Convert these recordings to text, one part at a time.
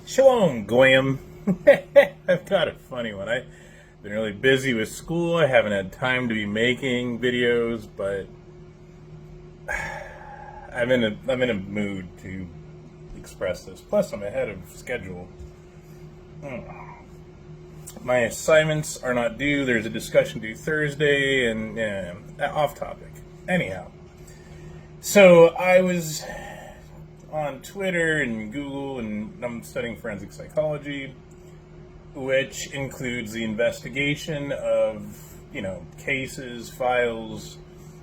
Shalom, Goyim. I've got a funny one. I've been really busy with school. I haven't had time to be making videos, but I'm in a mood to express this. Plus, I'm ahead of schedule. My assignments are not due. There's a discussion due Thursday, and off topic. Anyhow, so I was on Twitter and Google, and I'm studying forensic psychology, which includes the investigation of, cases, files,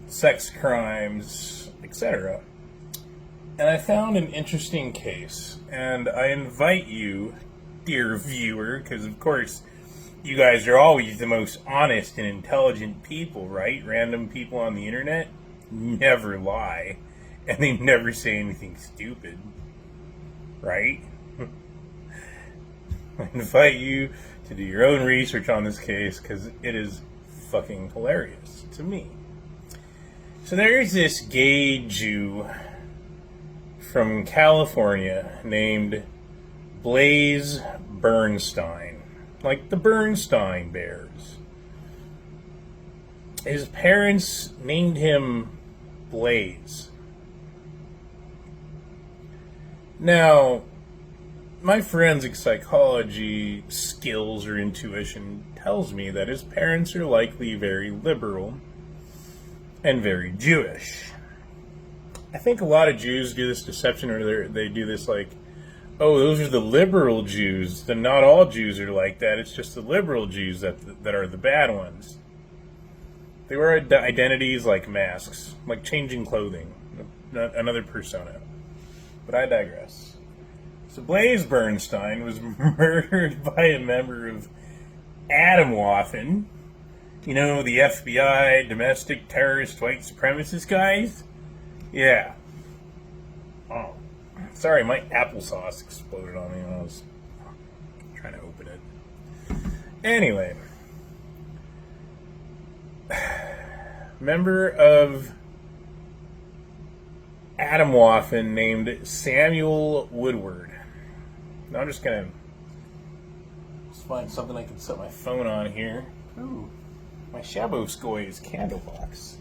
sex crimes, etc. And I found an interesting case, and I invite you, dear viewer, because of course you guys are always the most honest and intelligent people, right? Random people on the internet never lie. And they never say anything stupid, right? I invite you to do your own research on this case because it is fucking hilarious to me. So there's this gay Jew from California named Blaze Bernstein, like the Bernstein Bears. His parents named him Blaze. Now, my forensic psychology skills or intuition tells me that his parents are likely very liberal and very Jewish. I think a lot of Jews do this deception, or they do this like, oh, those are the liberal Jews. Then not all Jews are like that. It's just the liberal Jews that are the bad ones. They wear identities like masks, like changing clothing, another persona. But I digress. So Blaze Bernstein was murdered by a member of Atomwaffen. You know, the FBI, domestic terrorist, white supremacist guys? Yeah. Oh. Sorry, my applesauce exploded on me when I was trying to open it. Anyway. Member of Atomwaffen named Samuel Woodward. Now I'm just gonna find something I can set my phone on here. Ooh, my Shaboskoy's candle box.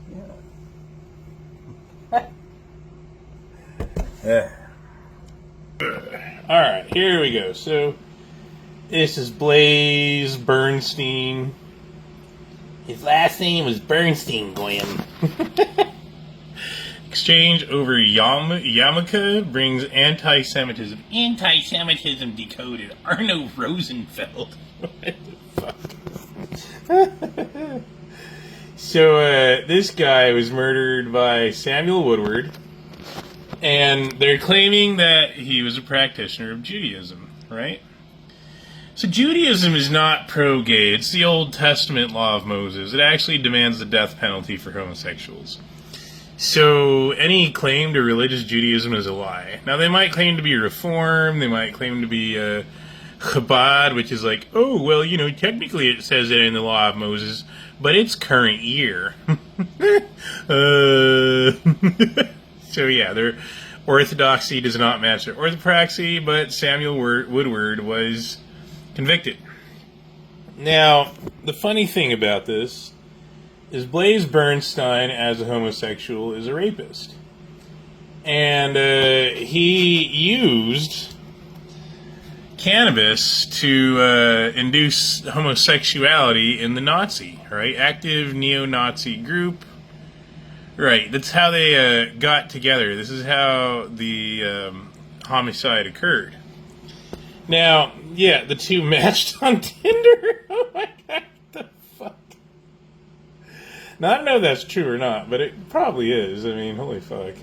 Yeah. Alright, here we go. So, this is Blaze Bernstein. His last name was Bernstein, Glenn. Exchange over yarmulke brings anti-Semitism. Anti-Semitism decoded. Arno Rosenfeld. What the fuck? So, this guy was murdered by Samuel Woodward, and they're claiming that he was a practitioner of Judaism, right? So Judaism is not pro-gay. It's the Old Testament law of Moses. It actually demands the death penalty for homosexuals. So any claim to religious Judaism is a lie. Now, they might claim to be Reform, they might claim to be Chabad, which is like, oh, well, technically it says it in the law of Moses, but it's current year. So yeah, their orthodoxy does not match their orthopraxy, but Samuel Woodward was convicted. Now, the funny thing about this is Blaze Bernstein, as a homosexual, is a rapist. And he used cannabis to induce homosexuality in the Nazi, right? Active neo-Nazi group. Right, that's how they got together. This is how the homicide occurred. Now, yeah, the two matched on Tinder. Oh my god, what the fuck? Now, I don't know if that's true or not, but it probably is. I mean, holy fuck.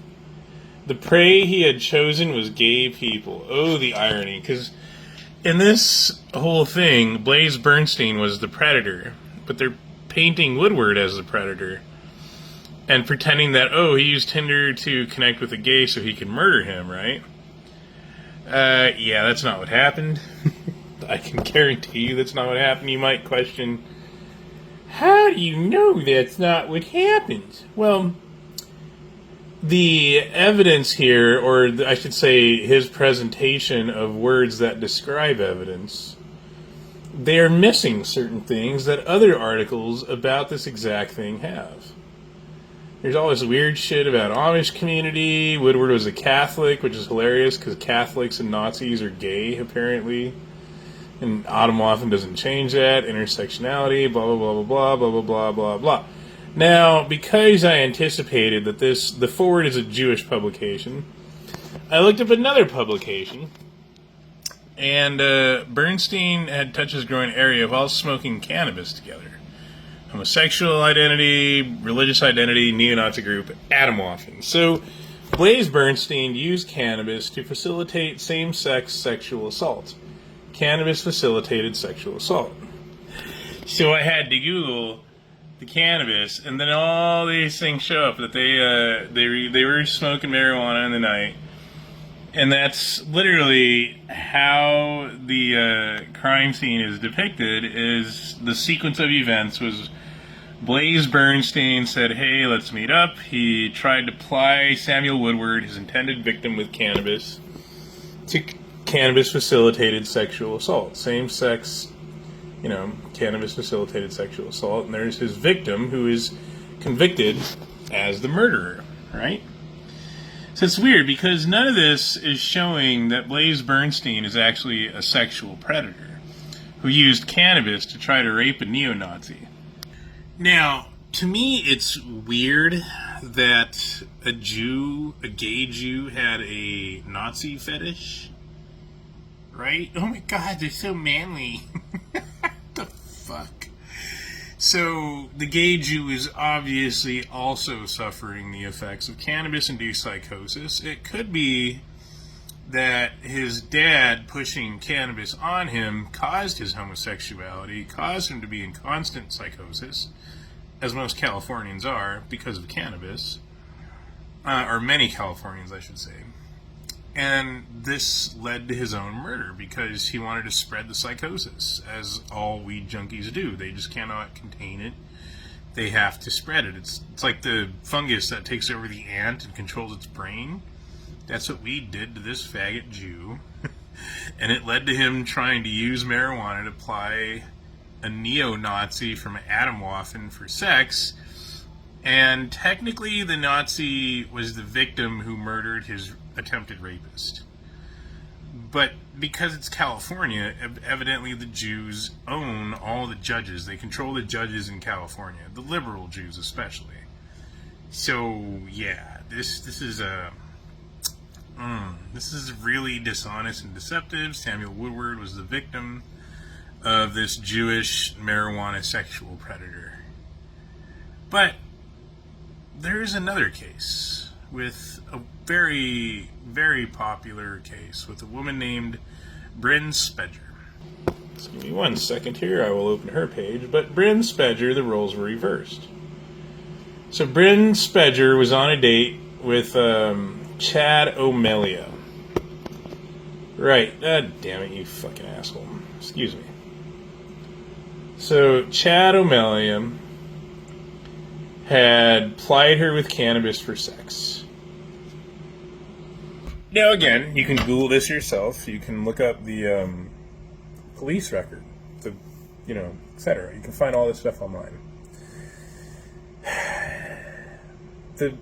The prey he had chosen was gay people. Oh, the irony. Because in this whole thing, Blaze Bernstein was the predator, but they're painting Woodward as the predator and pretending that, oh, he used Tinder to connect with a gay so he could murder him, right? Yeah, that's not what happened. I can guarantee you that's not what happened. You might question, how do you know that's not what happened? Well, the evidence here, or I should say his presentation of words that describe evidence, they are missing certain things that other articles about this exact thing have. There's all this weird shit about Amish community. Woodward was a Catholic, which is hilarious because Catholics and Nazis are gay, apparently. And Atomwaffen doesn't change that. Intersectionality, blah, blah, blah, blah, blah, blah, blah, blah, blah. Now, because I anticipated that the Forward is a Jewish publication, I looked up another publication, and Bernstein had touched his growing area while smoking cannabis together. Homosexual identity, religious identity, neo-Nazi group, Atomwaffen. So, Blaise Bernstein used cannabis to facilitate same-sex sexual assault. Cannabis-facilitated sexual assault. So I had to Google the cannabis, and then all these things show up that they were smoking marijuana in the night, and that's literally how the crime scene is depicted. Is the sequence of events was Blaise Bernstein said, "Hey, let's meet up." He tried to ply Samuel Woodward, his intended victim, with cannabis to cannabis-facilitated sexual assault, same-sex. Cannabis-facilitated sexual assault, and there's his victim who is convicted as the murderer, right? So it's weird because none of this is showing that Blaise Bernstein is actually a sexual predator who used cannabis to try to rape a neo-Nazi. Now, to me, it's weird that a gay Jew, had a Nazi fetish, right? Oh my God, they're so manly. Fuck. So, the gay Jew is obviously also suffering the effects of cannabis-induced psychosis. It could be that his dad pushing cannabis on him caused his homosexuality, caused him to be in constant psychosis, as most Californians are, because of cannabis. Or many Californians, I should say. And this led to his own murder because he wanted to spread the psychosis, as all weed junkies do. They just cannot contain it. They have to spread it. It's like the fungus that takes over the ant and controls its brain. That's what weed did to this faggot Jew. And it led to him trying to use marijuana to ply a neo-Nazi from Atomwaffen for sex. And technically the Nazi was the victim who murdered his attempted rapist. But because it's California, evidently the Jews own all the judges. They control the judges in California, the liberal Jews especially. So yeah, this is really dishonest and deceptive. Samuel Woodward was the victim of this Jewish marijuana sexual predator. But there's another case with a very, very popular case with a woman named Bryn Spedger. Just give me 1 second here, I will open her page. But Bryn Spedger, the roles were reversed. So Bryn Spedger was on a date with Chad O'Melia. Right, damn it, you fucking asshole. Excuse me. So Chad O'Melia had plied her with cannabis for sex. Now again, you can Google this yourself. You can look up the police record, etc. You can find all this stuff online. The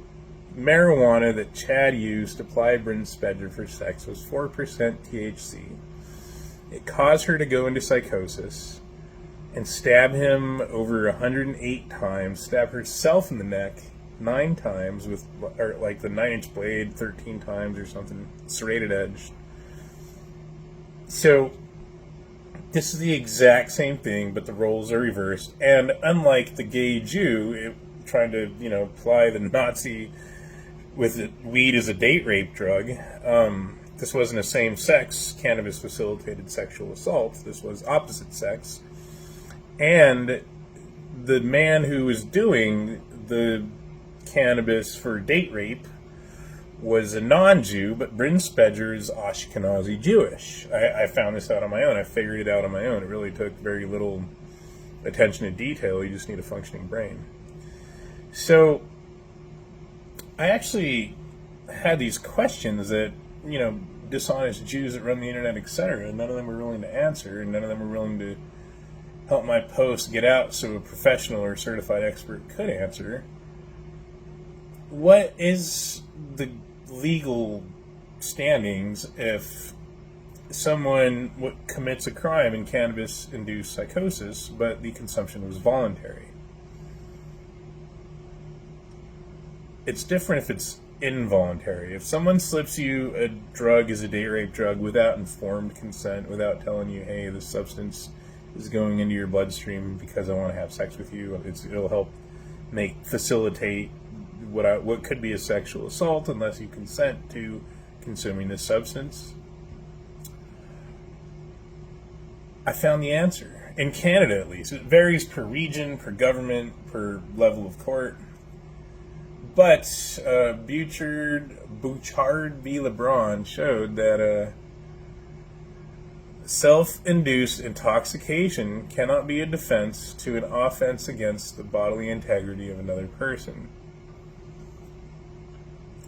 marijuana that Chad used to ply Bryn Spedger for sex was 4% THC. It caused her to go into psychosis and stab him over 108 times, stab herself in the neck 9 times with like the 9-inch blade 13 times or something, serrated edge. So this is the exact same thing, but the roles are reversed. And unlike the gay Jew trying to ply the Nazi with weed as a date rape drug, this wasn't a same-sex cannabis-facilitated sexual assault. This was opposite sex. And the man who was doing the cannabis for date rape was a non-Jew, but Bryn Spedger is Ashkenazi Jewish. I found this out on my own. I figured it out on my own. It really took very little attention to detail. You just need a functioning brain. So I actually had these questions that, dishonest Jews that run the internet, etc., and none of them were willing to answer, and none of them were willing to help my post get out so a professional or certified expert could answer. What is the legal standings if someone commits a crime in cannabis-induced psychosis, but the consumption was voluntary? It's different if it's involuntary. If someone slips you a drug as a date rape drug without informed consent, without telling you, hey, this substance is going into your bloodstream because I want to have sex with you, it'll help facilitate what could be a sexual assault unless you consent to consuming this substance. I found the answer. In Canada, at least. It varies per region, per government, per level of court. But Bouchard v. LeBron showed that self-induced intoxication cannot be a defense to an offense against the bodily integrity of another person.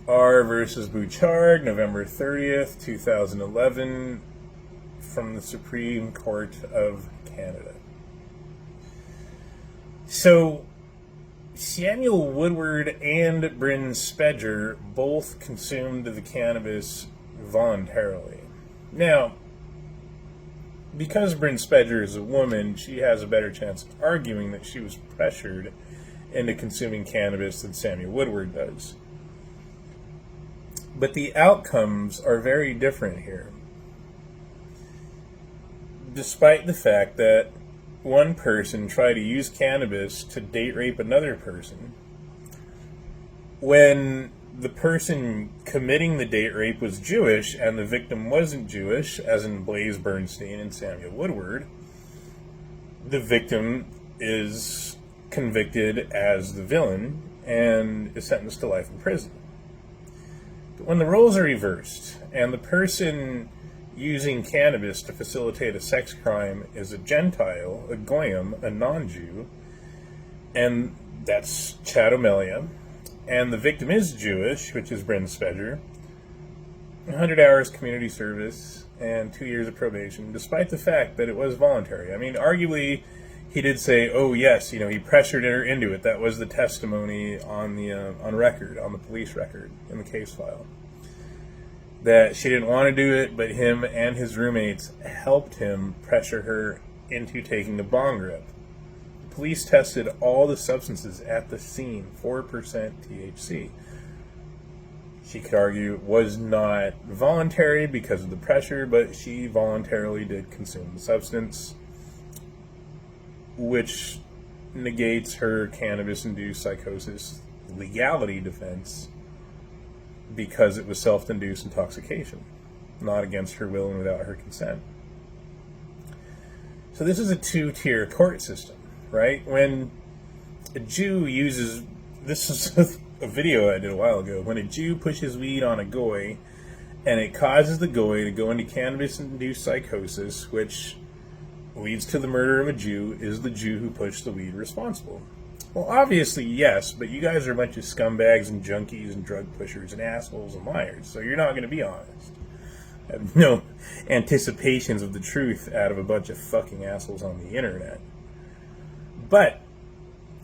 R versus Bouchard, November 30th, 2011, from the Supreme Court of Canada. So, Samuel Woodward and Bryn Spedger both consumed the cannabis voluntarily. Now, because Bryn Spedger is a woman, she has a better chance of arguing that she was pressured into consuming cannabis than Samuel Woodward does. But the outcomes are very different here. Despite the fact that one person tried to use cannabis to date rape another person, when the person committing the date rape was Jewish and the victim wasn't Jewish, as in Blaze Bernstein and Samuel Woodward, the victim is convicted as the villain and is sentenced to life in prison. But when the roles are reversed and the person using cannabis to facilitate a sex crime is a Gentile, a Goyim, a non-Jew, and that's Chad O'Melia, and the victim is Jewish, which is Bryn Spedger, 100 hours community service and 2 years of probation, despite the fact that it was voluntary. I mean, arguably, he did say, oh yes, he pressured her into it. That was the testimony on record, on the police record, in the case file. That she didn't want to do it, but him and his roommates helped him pressure her into taking the bong rip. The police tested all the substances at the scene, 4% THC. She could argue it was not voluntary because of the pressure, but she voluntarily did consume the substance, which negates her cannabis-induced psychosis legality defense because it was self-induced intoxication, not against her will and without her consent. So this is a two-tier court system, right? When a Jew uses, this is a video I did a while ago, when a Jew pushes weed on a Goy and it causes the Goy to go into cannabis-induced psychosis, which leads to the murder of a Jew, is the Jew who pushed the weed responsible? Well, obviously, yes, but you guys are a bunch of scumbags and junkies and drug pushers and assholes and liars, so you're not going to be honest. I have no anticipations of the truth out of a bunch of fucking assholes on the internet. But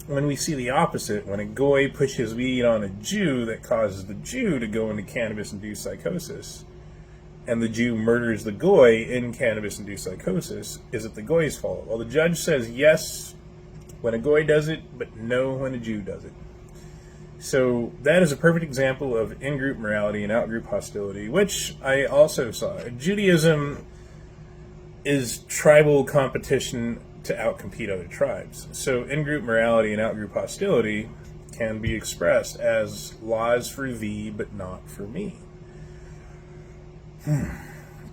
when we see the opposite, when a Goy pushes weed on a Jew that causes the Jew to go into cannabis-induced psychosis, and the Jew murders the Goy in cannabis-induced psychosis, is it the Goy's fault? Well, the judge says yes when a Goy does it, but no when a Jew does it. So that is a perfect example of in-group morality and out-group hostility, which I also saw. Judaism is tribal competition to outcompete other tribes. So in-group morality and out-group hostility can be expressed as laws for thee, but not for me.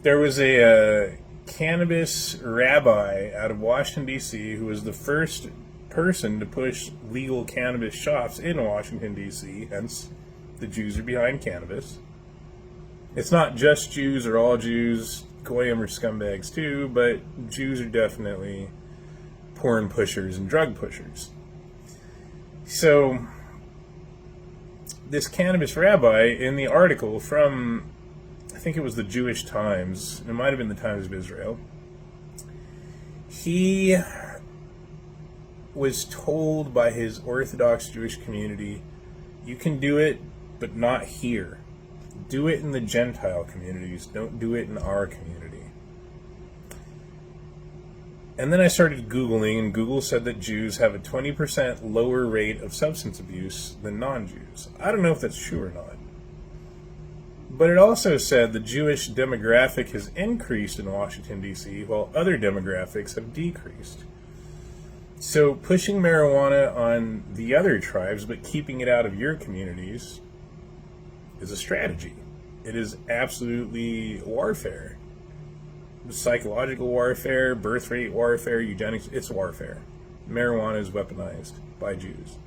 There was a cannabis rabbi out of Washington, D.C., who was the first person to push legal cannabis shops in Washington, D.C., hence the Jews are behind cannabis. It's not just Jews or all Jews, Goyim are scumbags too, but Jews are definitely porn pushers and drug pushers. So this cannabis rabbi in the article from, I think it was the Jewish Times, it might have been the Times of Israel, he was told by his Orthodox Jewish community, you can do it, but not here. Do it in the Gentile communities. Don't do it in our community. And then I started Googling, and Google said that Jews have a 20% lower rate of substance abuse than non-Jews. I don't know if that's true or not. But it also said the Jewish demographic has increased in Washington, D.C., while other demographics have decreased. So pushing marijuana on the other tribes, but keeping it out of your communities, is a strategy. It is absolutely warfare. Psychological warfare, birth rate warfare, eugenics, it's warfare. Marijuana is weaponized by Jews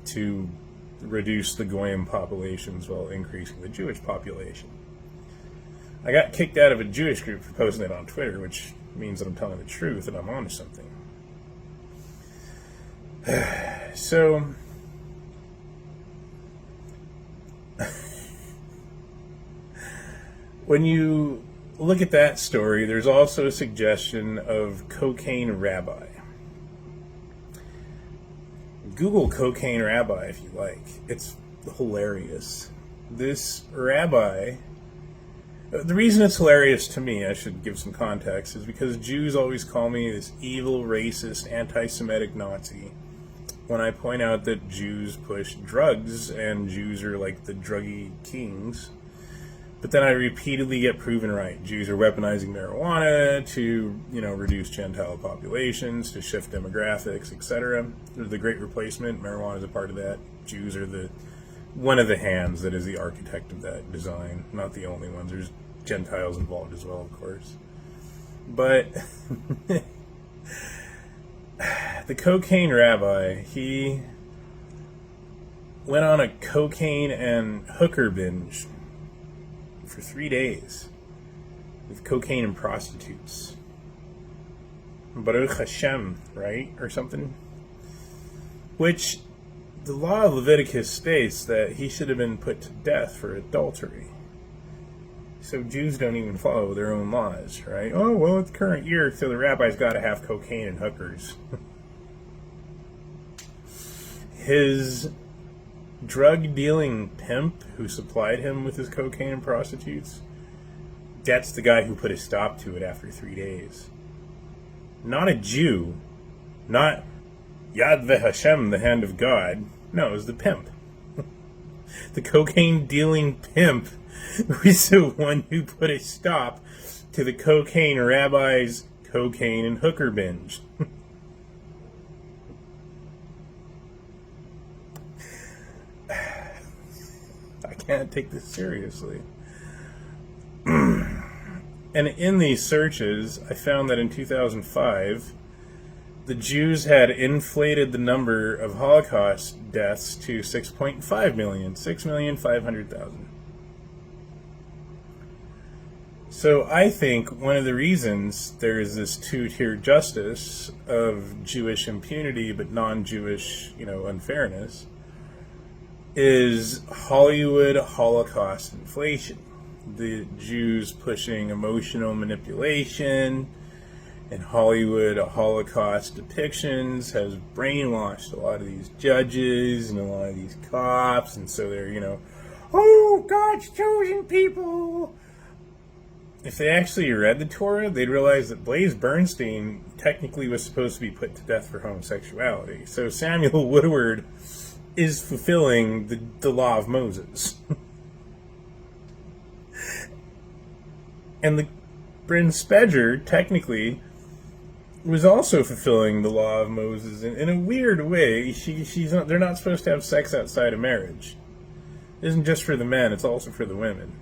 to reduce the Goyim populations while increasing the Jewish population. I got kicked out of a Jewish group for posting it on Twitter, which means that I'm telling the truth and I'm onto something. So, when you look at that story, there's also a suggestion of cocaine rabbi. Google cocaine rabbi if you like. It's hilarious. This rabbi, the reason it's hilarious to me, I should give some context, is because Jews always call me this evil, racist, anti-Semitic Nazi when I point out that Jews push drugs and Jews are like the druggy kings. But then I repeatedly get proven right. Jews are weaponizing marijuana to, reduce Gentile populations, to shift demographics, etc. The Great Replacement, marijuana is a part of that. Jews are one of the hands that is the architect of that design. Not the only ones. There's Gentiles involved as well, of course. But the cocaine rabbi, he went on a cocaine and hooker binge for 3 days with cocaine and prostitutes. Baruch Hashem, right? Or something. Which the law of Leviticus states that he should have been put to death for adultery. So Jews don't even follow their own laws, right? Oh, well, it's current year, so the rabbi's got to have cocaine and hookers. His drug-dealing pimp who supplied him with his cocaine and prostitutes, that's the guy who put a stop to it after 3 days. Not a Jew, not Yad Hashem, the hand of God. No, it was the pimp. The cocaine-dealing pimp was the one who put a stop to the cocaine rabbi's cocaine and hooker binge. I can't take this seriously. And in these searches, I found that in 2005, the Jews had inflated the number of Holocaust deaths to 6.5 million, 6,500,000. So I think one of the reasons there is this two-tier justice of Jewish impunity but non-Jewish, unfairness is Hollywood Holocaust inflation. The Jews pushing emotional manipulation and Hollywood Holocaust depictions has brainwashed a lot of these judges and a lot of these cops, and so they're, oh, God's chosen people. If they actually read the Torah, they'd realize that Blaise Bernstein technically was supposed to be put to death for homosexuality. So Samuel Woodward is fulfilling the law of Moses. And the Bryn Spedger, technically, was also fulfilling the law of Moses in a weird way. They're not supposed to have sex outside of marriage. It isn't just for the men, it's also for the women.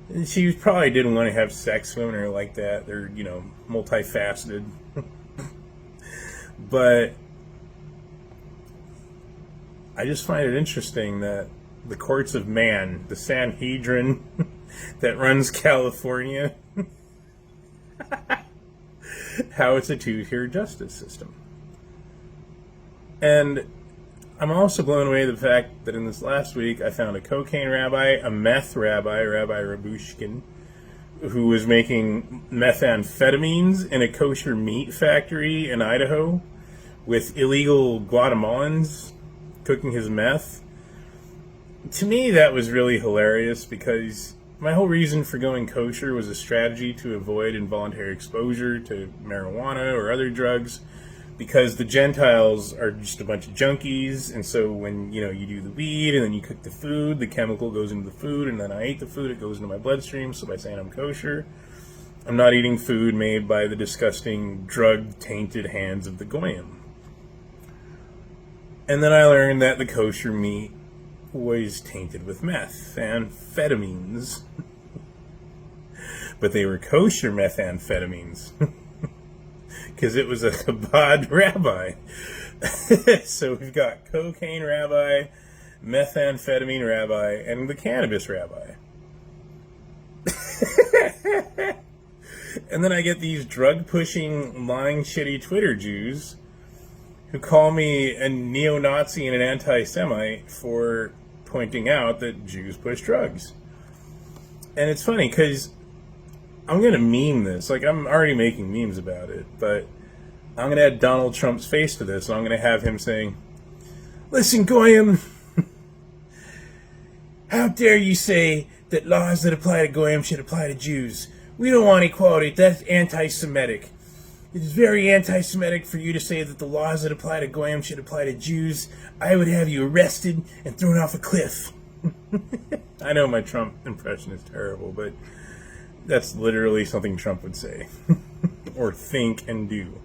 And she probably didn't want to have sex with women like that. They're, multifaceted. But I just find it interesting that the courts of man, the Sanhedrin that runs California, how it's a two-tier justice system. And I'm also blown away by the fact that in this last week I found a cocaine rabbi, a meth rabbi, Rabbi Rabushkin, who was making methamphetamines in a kosher meat factory in Idaho with illegal Guatemalans cooking his meth. To me, that was really hilarious because my whole reason for going kosher was a strategy to avoid involuntary exposure to marijuana or other drugs, because the Gentiles are just a bunch of junkies, and so when you do the weed and then you cook the food, the chemical goes into the food, and then I ate the food, it goes into my bloodstream. So by saying I'm kosher, I'm not eating food made by the disgusting drug-tainted hands of the goyim. And then I learned that the kosher meat was tainted with methamphetamines. But they were kosher methamphetamines. Because it was a Chabad rabbi. So we've got cocaine rabbi, methamphetamine rabbi, and the cannabis rabbi. And then I get these drug-pushing, lying, shitty Twitter Jews who call me a neo-Nazi and an anti-Semite for pointing out that Jews push drugs. And it's funny because I'm going to meme this. Like, I'm already making memes about it, but I'm going to add Donald Trump's face to this, and I'm going to have him saying, "Listen, Goyim, how dare you say that laws that apply to Goyim should apply to Jews? We don't want equality. That's anti-Semitic. It is very anti-Semitic for you to say that the laws that apply to Goyim should apply to Jews. I would have you arrested and thrown off a cliff." I know my Trump impression is terrible, but that's literally something Trump would say. Or think and do.